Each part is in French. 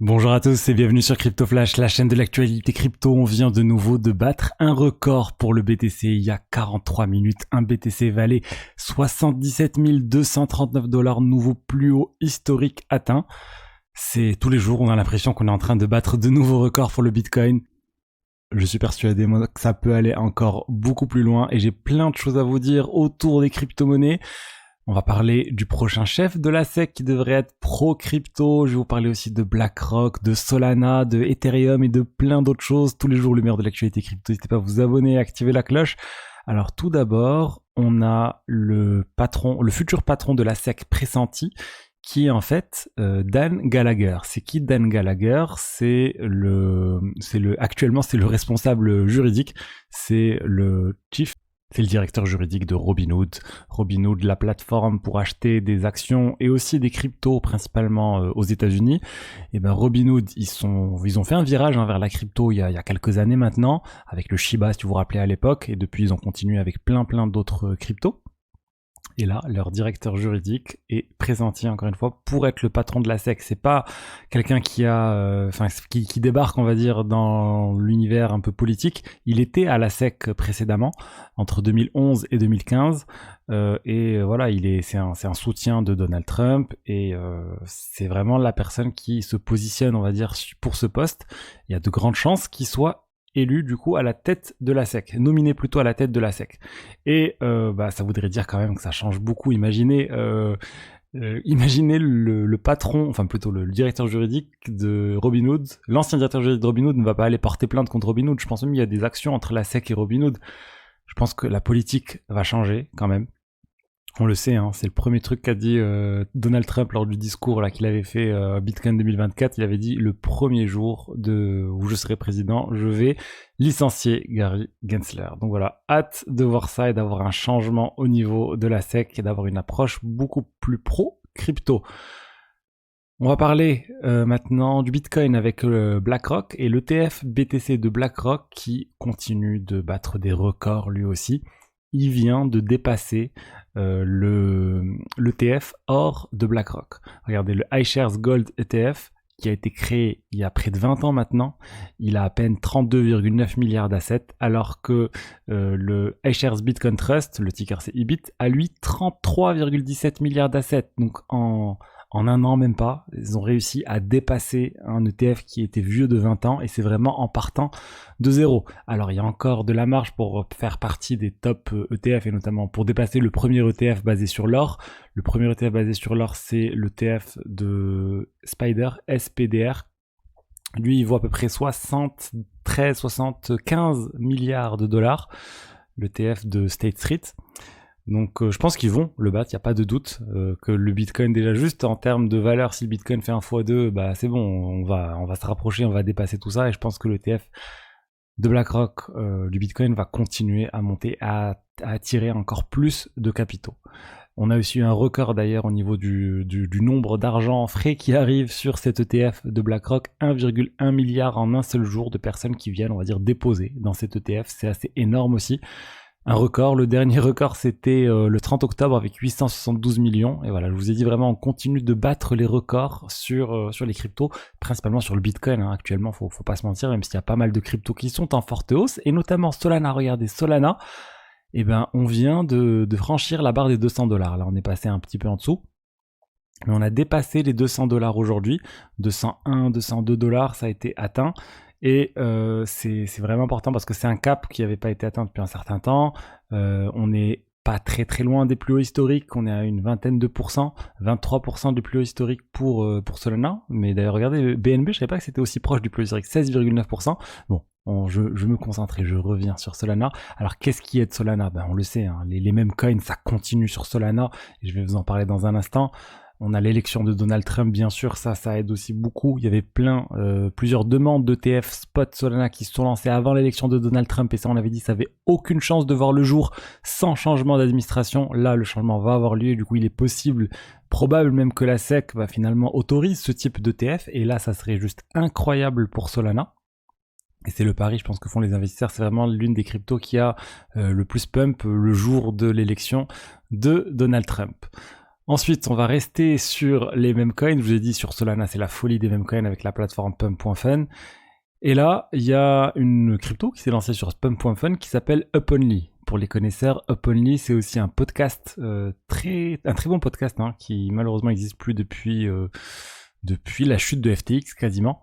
Bonjour à tous et bienvenue sur Crypto Flash, la chaîne de l'actualité crypto. On vient de nouveau de battre un record pour le BTC. Il y a 43 minutes, un BTC valait 77 239 $, nouveau plus haut historique atteint. C'est tous les jours, on a l'impression qu'on est en train de battre de nouveaux records pour le Bitcoin. Je suis persuadé moi, que ça peut aller encore beaucoup plus loin et j'ai plein de choses à vous dire autour des crypto-monnaies. On va parler du prochain chef de la SEC qui devrait être pro-crypto. Je vais vous parler aussi de BlackRock, de Solana, de Ethereum et de plein d'autres choses. Tous les jours, le meilleur de l'actualité crypto. N'hésitez pas à vous abonner et activer la cloche. Alors tout d'abord, on a le futur patron de la SEC pressenti, qui est en fait Dan Gallagher. C'est qui Dan Gallagher? Actuellement c'est le responsable juridique. C'est le directeur juridique de Robinhood. Robinhood, la plateforme pour acheter des actions et aussi des cryptos, principalement aux États-Unis. Et ben Robinhood, ils ont fait un virage vers la crypto il y a quelques années maintenant, avec le Shiba, si vous vous rappelez à l'époque, et depuis ils ont continué avec plein d'autres cryptos. Et là, leur directeur juridique est présenté encore une fois pour être le patron de la SEC. C'est pas quelqu'un qui débarque, on va dire, dans l'univers un peu politique. Il était à la SEC précédemment, entre 2011 et 2015. Voilà, c'est un soutien de Donald Trump et c'est vraiment la personne qui se positionne, on va dire, pour ce poste. Il y a de grandes chances qu'il soit élu du coup à la tête de la SEC, nominé plutôt à la tête de la SEC. Et ça voudrait dire quand même que ça change beaucoup. Imaginez le patron, enfin plutôt le directeur juridique de Robinhood. L'ancien directeur juridique de Robinhood ne va pas aller porter plainte contre Robinhood. Je pense même qu'il y a des actions entre la SEC et Robinhood. Je pense que la politique va changer quand même. On le sait, hein, c'est le premier truc qu'a dit Donald Trump lors du discours là, qu'il avait fait Bitcoin 2024. Il avait dit le premier jour où je serai président, je vais licencier Gary Gensler. Donc voilà, hâte de voir ça et d'avoir un changement au niveau de la SEC et d'avoir une approche beaucoup plus pro-crypto. On va parler maintenant du Bitcoin avec BlackRock et l'ETF BTC de BlackRock qui continue de battre des records lui aussi. Il vient de dépasser l'ETF or de BlackRock. Regardez, le iShares Gold ETF qui a été créé il y a près de 20 ans maintenant, il a à peine 32,9 milliards d'assets, alors que le iShares Bitcoin Trust, le ticker c'est IBIT, a lui 33,17 milliards d'assets. Donc en un an même pas, ils ont réussi à dépasser un ETF qui était vieux de 20 ans et c'est vraiment en partant de zéro. Alors il y a encore de la marge pour faire partie des top ETF et notamment pour dépasser le premier ETF basé sur l'or. Le premier ETF basé sur l'or, c'est l'ETF de Spider, SPDR. Lui, il vaut à peu près 75 milliards de dollars, l'ETF de State Street. Donc je pense qu'ils vont le battre, il n'y a pas de doute que le Bitcoin déjà juste en termes de valeur, si le Bitcoin fait 1x2, bah c'est bon, on va se rapprocher, on va dépasser tout ça et je pense que l'ETF de BlackRock du Bitcoin va continuer à monter, à attirer encore plus de capitaux. On a aussi eu un record d'ailleurs au niveau du nombre d'argent frais qui arrive sur cet ETF de BlackRock, 1,1 milliard en un seul jour de personnes qui viennent, on va dire, déposer dans cet ETF, c'est assez énorme aussi. Un record, le dernier record c'était le 30 octobre avec 872 millions et voilà, je vous ai dit vraiment on continue de battre les records sur les cryptos, principalement sur le Bitcoin hein. Actuellement, faut pas se mentir, même s'il y a pas mal de cryptos qui sont en forte hausse et notamment Solana. Regardez Solana, et ben on vient de franchir la barre des 200 $. Là on est passé un petit peu en dessous, mais on a dépassé les 200 $ aujourd'hui, 201, 202 $, ça a été atteint. Et c'est vraiment important parce que c'est un cap qui n'avait pas été atteint depuis un certain temps. On n'est pas très loin des plus hauts historiques, on est à une vingtaine de pourcents, 23% du plus haut historique pour Solana. Mais d'ailleurs, regardez, BNB, je ne savais pas que c'était aussi proche du plus haut historique, 16,9%. Bon, je me concentre et je reviens sur Solana. Alors, qu'est-ce qui est de Solana? Ben, on le sait, hein, les mêmes coins, ça continue sur Solana. Et je vais vous en parler dans un instant. On a l'élection de Donald Trump, bien sûr, ça aide aussi beaucoup. Il y avait plusieurs demandes d'ETF spot Solana qui se sont lancées avant l'élection de Donald Trump et ça, on avait dit, ça avait aucune chance de voir le jour sans changement d'administration. Là, le changement va avoir lieu et du coup, il est probable même que la SEC finalement autorise ce type d'ETF et là, ça serait juste incroyable pour Solana. Et c'est le pari, je pense, que font les investisseurs. C'est vraiment l'une des cryptos qui a le plus pump le jour de l'élection de Donald Trump. Ensuite, on va rester sur les meme coins. Je vous ai dit, sur Solana, c'est la folie des meme coins avec la plateforme Pump.fun. Et là, il y a une crypto qui s'est lancée sur Pump.fun qui s'appelle Uponly. Pour les connaisseurs, Uponly, c'est aussi un podcast, un très bon podcast, qui malheureusement n'existe plus depuis la chute de FTX quasiment.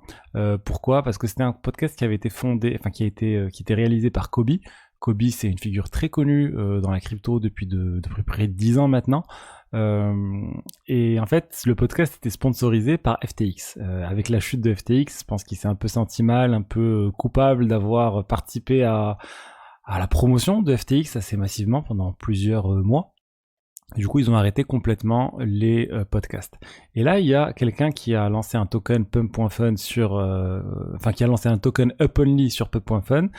Pourquoi ? Parce que c'était un podcast qui avait été qui était réalisé par Kobe. Kobe, c'est une figure très connue dans la crypto depuis de près de 10 ans maintenant. Et en fait, le podcast était sponsorisé par FTX. Avec la chute de FTX, je pense qu'il s'est un peu senti mal, un peu coupable d'avoir participé à la promotion de FTX assez massivement pendant plusieurs mois. Du coup, ils ont arrêté complètement les podcasts. Et là, il y a quelqu'un qui a lancé un token Pump.fun qui a lancé un token Uponly sur Pump.fun.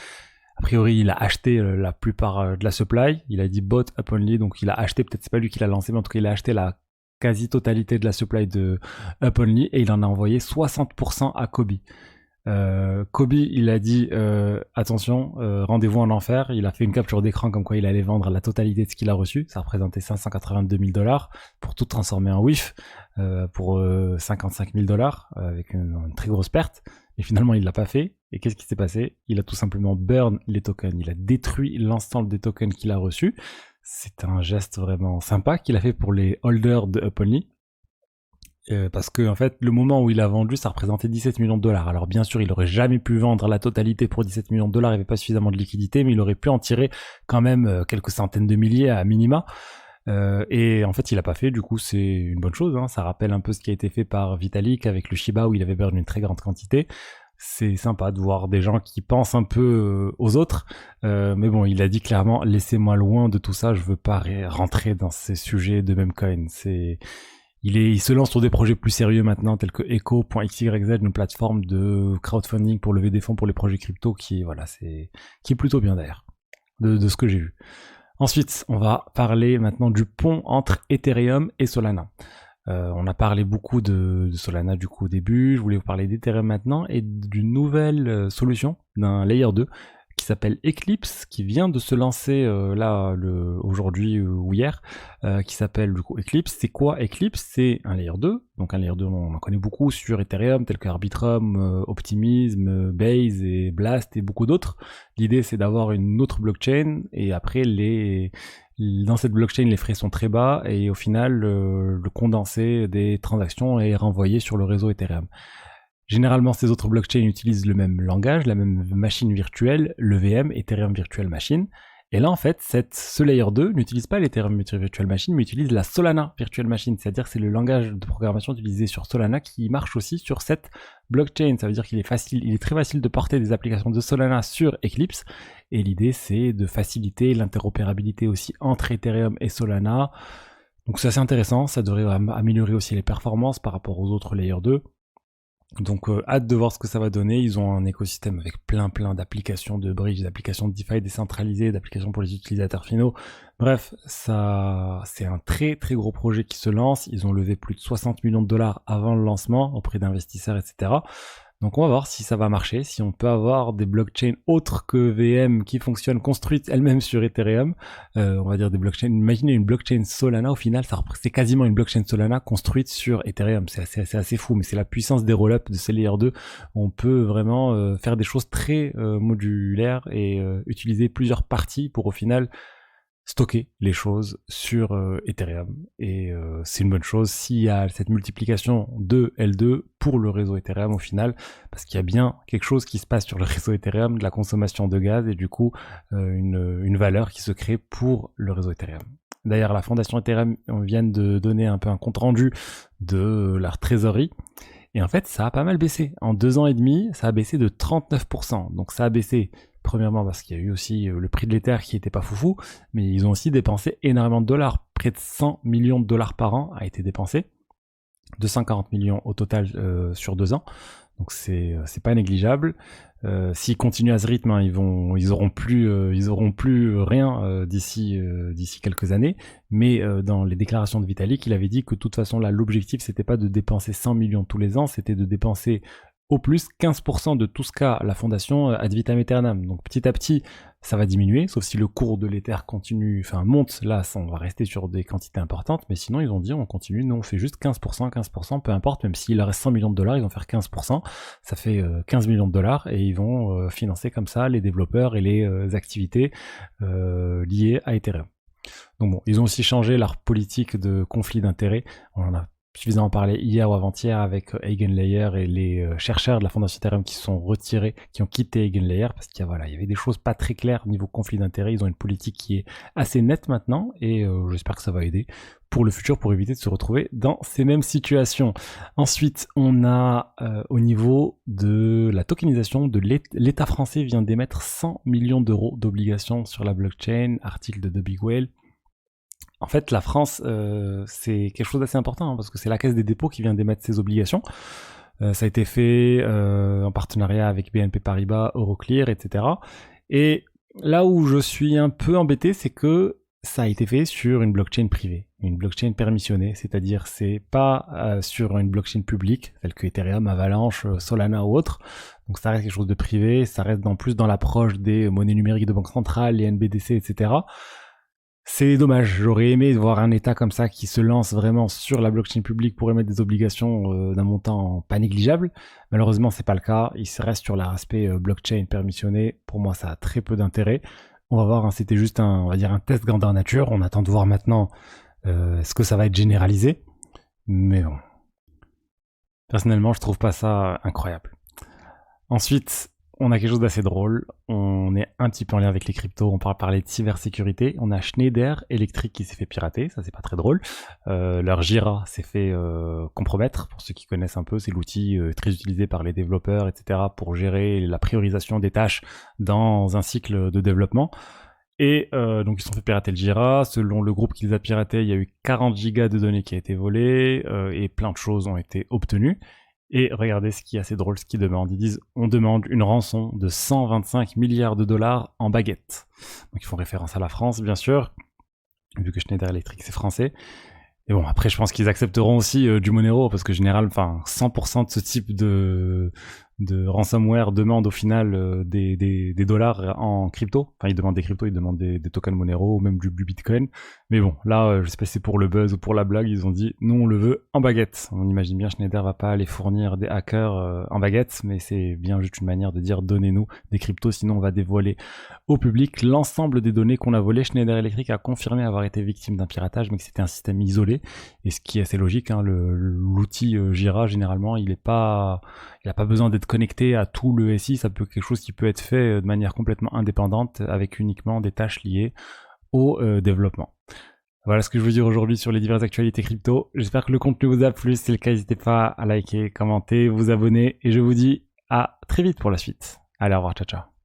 A priori, il a acheté la plupart de la supply. Il a dit bot Uponly, donc il a acheté, peut-être c'est pas lui qui l'a lancé, mais en tout cas, il a acheté la quasi-totalité de la supply de Uponly et il en a envoyé 60% à Kobe. Kobe, il a dit attention, rendez-vous en enfer. Il a fait une capture d'écran comme quoi il allait vendre la totalité de ce qu'il a reçu. Ça représentait 582 000 $ pour tout transformer en WIF pour 55 000 $ avec une très grosse perte. Et finalement, il l'a pas fait. Et qu'est-ce qui s'est passé ? Il a tout simplement burn les tokens. Il a détruit l'ensemble des tokens qu'il a reçus. C'est un geste vraiment sympa qu'il a fait pour les holders de Uponly. Parce que en fait, le moment où il a vendu, ça représentait 17 millions de $. Alors bien sûr, il aurait jamais pu vendre la totalité pour 17 millions de $. Il n'y avait pas suffisamment de liquidité, mais il aurait pu en tirer quand même quelques centaines de milliers à minima. Et en fait, il a pas fait. Du coup, c'est une bonne chose. Ça rappelle un peu ce qui a été fait par Vitalik avec le Shiba où il avait burn une très grande quantité. C'est sympa de voir des gens qui pensent un peu aux autres. Mais bon, il a dit clairement, laissez-moi loin de tout ça. Je veux pas rentrer dans ces sujets de memecoin. Il se lance sur des projets plus sérieux maintenant, tels que Echo.xyz, une plateforme de crowdfunding pour lever des fonds pour les projets crypto qui est plutôt bien d'ailleurs, de ce que j'ai vu. Ensuite, on va parler maintenant du pont entre Ethereum et Solana. On a parlé beaucoup de Solana du coup au début, je voulais vous parler d'Ethereum maintenant et d'une nouvelle solution d'un layer 2 qui s'appelle Eclipse, qui vient de se lancer aujourd'hui ou hier, qui s'appelle du coup Eclipse. C'est quoi Eclipse ? C'est un layer 2, donc un layer 2 on en connaît beaucoup sur Ethereum, tel que Arbitrum, Optimism, Base et Blast et beaucoup d'autres. L'idée c'est d'avoir une autre blockchain et après dans cette blockchain les frais sont très bas et au final le condensé des transactions est renvoyé sur le réseau Ethereum. Généralement, ces autres blockchains utilisent le même langage, la même machine virtuelle, l'EVM, Ethereum Virtual Machine. Et là, en fait, ce layer 2 n'utilise pas l'Ethereum Virtual Machine, mais utilise la Solana Virtual Machine. C'est-à-dire que c'est le langage de programmation utilisé sur Solana qui marche aussi sur cette blockchain. Ça veut dire qu'il est très facile de porter des applications de Solana sur Eclipse. Et l'idée, c'est de faciliter l'interopérabilité aussi entre Ethereum et Solana. Donc c'est assez intéressant. Ça devrait améliorer aussi les performances par rapport aux autres layer 2. Donc hâte de voir ce que ça va donner. Ils ont un écosystème avec plein d'applications de bridge, d'applications de DeFi décentralisées, d'applications pour les utilisateurs finaux. Bref, ça c'est un très gros projet qui se lance. Ils ont levé plus de 60 millions de $ avant le lancement auprès d'investisseurs, etc. Donc on va voir si ça va marcher, si on peut avoir des blockchains autres que VM qui fonctionnent, construites elles-mêmes sur Ethereum. On va dire des blockchains, imaginez une blockchain Solana, au final c'est quasiment une blockchain Solana construite sur Ethereum. C'est assez fou, mais c'est la puissance des rollups de ces layer 2. On peut vraiment faire des choses très modulaires et utiliser plusieurs parties pour au final stocker les choses sur Ethereum et c'est une bonne chose s'il y a cette multiplication de L2 pour le réseau Ethereum au final, parce qu'il y a bien quelque chose qui se passe sur le réseau Ethereum, de la consommation de gaz et du coup une valeur qui se crée pour le réseau Ethereum. D'ailleurs, la fondation Ethereum vient de donner un peu un compte rendu de leur trésorerie. Et en fait, ça a pas mal baissé. En 2 ans et demi, ça a baissé de 39%. Donc ça a baissé, premièrement parce qu'il y a eu aussi le prix de l'Ether qui était pas foufou, mais ils ont aussi dépensé énormément de dollars. Près de 100 millions de dollars par an a été dépensé. 240 millions au total sur 2 ans. Donc c'est pas négligeable. S'ils continuent à ce rythme, ils auront plus rien d'ici quelques années. Mais dans les déclarations de Vitalik, il avait dit que de toute façon là, l'objectif c'était pas de dépenser 100 millions tous les ans, c'était de dépenser au plus 15% de tout ce qu'a la fondation ad vitam aeternam. Donc petit à petit, ça va diminuer, sauf si le cours de l'Ether monte, là on va rester sur des quantités importantes, mais sinon ils ont dit on continue, nous on fait juste 15%, peu importe, même s'il reste 100 millions de dollars, ils vont faire 15%, ça fait 15 millions de dollars, et ils vont financer comme ça les développeurs et les activités liées à Ethereum. Donc bon, ils ont aussi changé leur politique de conflit d'intérêts, on en a suffisamment parlé hier ou avant-hier avec Eigenlayer et les chercheurs de la fondation Ethereum qui se sont retirés, qui ont quitté Eigenlayer parce qu'il y avait des choses pas très claires niveau conflit d'intérêts. Ils ont une politique qui est assez nette maintenant et j'espère que ça va aider pour le futur pour éviter de se retrouver dans ces mêmes situations. Ensuite, on a au niveau de la tokenisation, de l'État français vient d'émettre 100 millions d'euros d'obligations sur la blockchain, article de The Big Whale. En fait, la France, c'est quelque chose d'assez important, parce que c'est la Caisse des dépôts qui vient d'émettre ses obligations. Ça a été fait en partenariat avec BNP Paribas, Euroclear, etc. Et là où je suis un peu embêté, c'est que ça a été fait sur une blockchain privée, une blockchain permissionnée, c'est-à-dire c'est pas sur une blockchain publique, telle que Ethereum, Avalanche, Solana ou autre. Donc ça reste quelque chose de privé, ça reste en plus dans l'approche des monnaies numériques de banque centrale, les NBDC, etc. C'est dommage, j'aurais aimé voir un État comme ça qui se lance vraiment sur la blockchain publique pour émettre des obligations d'un montant pas négligeable. Malheureusement, c'est pas le cas, il se reste sur l'aspect blockchain permissionné. Pour moi, ça a très peu d'intérêt. On va voir, hein, c'était juste un test grandeur nature. On attend de voir maintenant est-ce que ça va être généralisé. Mais bon, personnellement, je trouve pas ça incroyable. Ensuite, on a quelque chose d'assez drôle, on est un petit peu en lien avec les cryptos, on parle parler de cybersécurité, on a Schneider Electric qui s'est fait pirater, ça c'est pas très drôle, leur Jira s'est fait compromettre, pour ceux qui connaissent un peu, c'est l'outil très utilisé par les développeurs, etc. pour gérer la priorisation des tâches dans un cycle de développement. Et donc ils se sont fait pirater le Jira, selon le groupe qui les a piratés, il y a eu 40 gigas de données qui a été volées, et plein de choses ont été obtenues. Et regardez ce qui est assez drôle, ce qu'ils demandent. Ils disent on demande une rançon de 125 milliards de dollars en baguettes. Donc ils font référence à la France, bien sûr, vu que Schneider Electric c'est français. Et bon, après je pense qu'ils accepteront aussi du Monero, parce que général, 100% de ce type de ransomware demande au final des dollars en crypto. Enfin, ils demandent des cryptos, ils demandent des tokens Monero ou même du Bitcoin. Mais bon, là, je sais pas si c'est pour le buzz ou pour la blague, ils ont dit nous on le veut en baguette. On imagine bien Schneider va pas aller fournir des hackers en baguette, mais c'est bien juste une manière de dire donnez-nous des cryptos, sinon on va dévoiler au public l'ensemble des données qu'on a volées. Schneider Electric a confirmé avoir été victime d'un piratage, mais que c'était un système isolé. Et ce qui est assez logique, hein, l'outil Jira, généralement, il a pas besoin d'être connecté à tout le SI, ça peut être quelque chose qui peut être fait de manière complètement indépendante, avec uniquement des tâches liées au développement. Voilà ce que je veux dire aujourd'hui sur les diverses actualités crypto. J'espère que le contenu vous a plu, si c'est le cas, n'hésitez pas à liker, commenter, vous abonner, et je vous dis à très vite pour la suite. Allez, au revoir, ciao ciao.